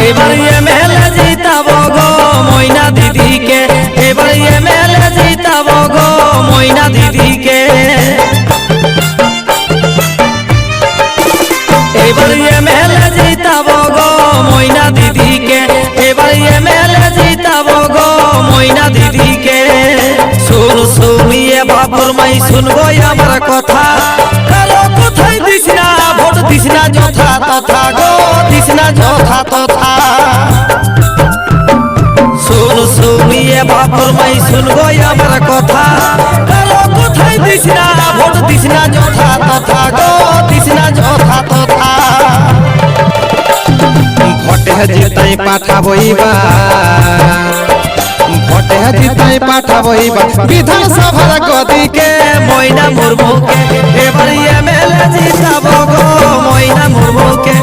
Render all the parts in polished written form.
এবার এমএলএ জিতাবো গো ময়না দিদিকে, এবার এমএলএ জিতাবো গো ময়না দিদিকে। এবার এমএলএ জিতাবো গো ময়না দিদিকে, এবার এমএলএ জিতাবো গো ময়না দিদিকে। শুনিয়ে বাবুর মাই শুনবো আমার কথা, কারো কোথায় দিস না ভোট দিস না যথা তথা গো, দিস না যথা তথা। শুনিয়ে বাবুর মাই শুনবো আমার কথা, কারো কোথায় দিস না ভোট দিস না যথা তথা গো, দিস না যথা তথা। ভোটে জিতাই পাঠাবো এবার, ভোটে জিতাই পাঠাবো এবার বিধানসভার গদিকে ময়না মুর্মুকে। এবার এমএলএ জিতাবো গো ময়না মুর্মুকে,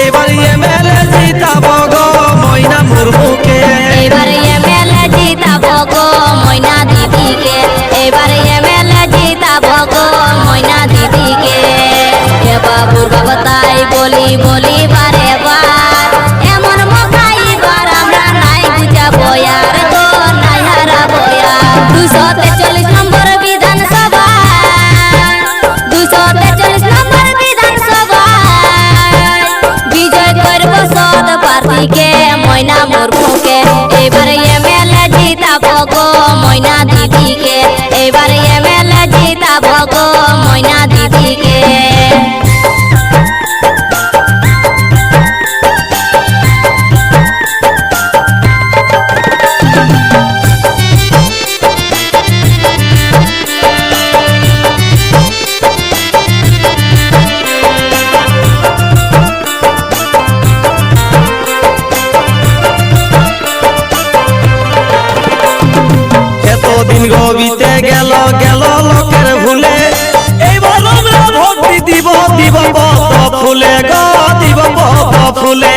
এবার এমএলএ জিতাবো গো ময়না মুর্মুকে। এবার এমএলএ জিতাবো গো ময়না দিদিকে, এবার এমএলএ জিতাবো গো ময়না দিদিকে। এ বাবুর বাবা তাই বলি বলি বারে বার, এমন মকাই বার আমরা নাই বুঝাবো আর গো, নাই হারাবো আর। 243 নম্বর বিধানসভা, 243 নম্বর বিধানসভা বিজয় করবো সৎ প্রার্থীকে ময়না মুর্মুকে। এবার এমএলএ জিতাবো গো ময়না দিদিকে, এবার এমএলএ জিতাবো গো ময়না দিদিকে। এতদিন গবিতে গেল গেল লোকের ভুলে, এইবার আমরা ভোট দিব দিব পদ্ম ফুলে গো, দিব পদ্ম ফুলে।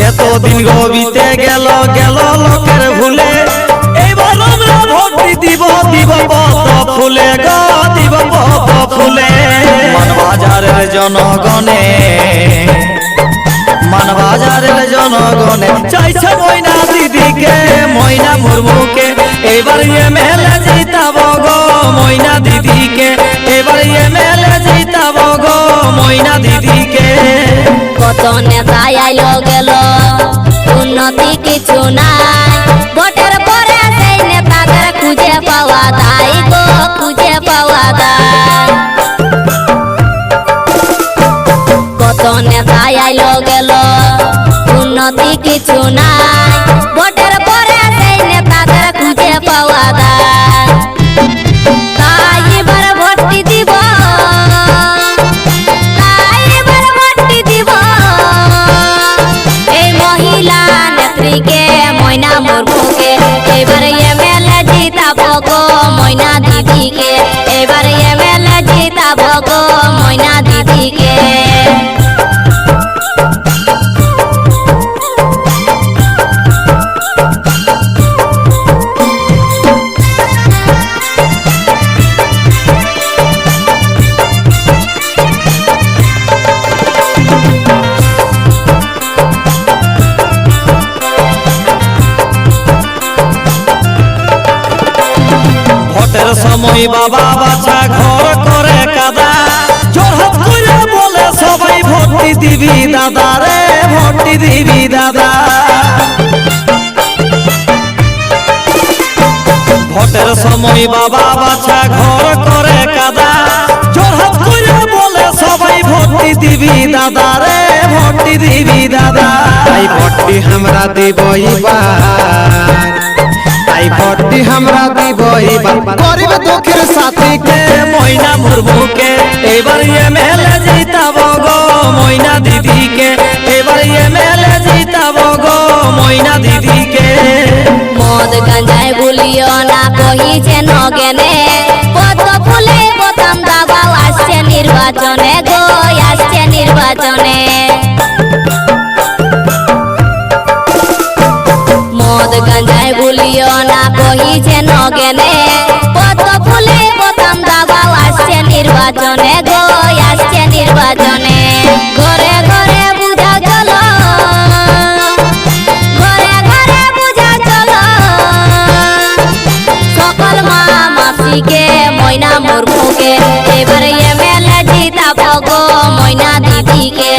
এতদিন গবিতে গেল গেল লোকের ভুলে, এইবার আমরা ভোট দিব দিব পদ্ম ফুলে গো, দিব পদ্ম ফুলে। মানবাজারের জনগণে, মানবাজারের জনগণে চাইছে ময়না দিদিকে ময়না মুর্মুকে। এবার এমএলএ জিতাবো গো ময়না দিদিকে, এবার এমএলএ জিতাবো গো ময়না দিদিকে। কত নেতা আইলো গেল উন্নতি কিছু নাই, ভোটের পরে সেই নেতাদের খুঁজে পাওয়া দায় গো, খুঁজে পাওয়া দায়। কত নেতা আইলো গেল উন্নতি কিছু নাই, ভোটের পরে সেই নেতাদের খুঁজে পাওয়া দায়। তাই এবার ভোটটি দিব, তাই এবার ভোটটি দিব এই মহিলা নেত্রীকে ময়না মুর্মুকে। এবার এমএলএ জিতাবো গো ময়না দিদিকে, এবার এমএলএ জিতাবো গো ময়না দিদিকে। ভোটের সময় বাবা বাছা ঘর করে কাদা, জোরহাত করে বলে সবাই ভোট দিবি দাদা রে, ভোট দিবি দাদা। ভোটের সময় বাবা বাছা ঘর করে কাদা, জোরহাত করে বলে সবাই ভোট দিবি দাদা রে, ভোট দিবি দাদা। এই ভোটটি আমরা দিব এবার, এই ভোটটি আমরা দিব এবার গরিব দুঃখের সাথীকে ময়না মুর্মুকে। এবার এমএলএ জিতাবো গো ময়না দিদিকে, এবার এমএলএ জিতাবো গো ময়না দিদিকে। মদ গাঞ্জায় নগেনে কত ফুলে বোতাম দাবাও আসছে নির্বাচনে গো আসছে নির্বাচনে ঘরে ঘরে বুঝা চলো ঘরে ঘরে বুঝা চলো সকল মা মাসিকে ময়না মুর্মুকে এবারে এমএলএ জিতাবো গো ময়না দিদিকে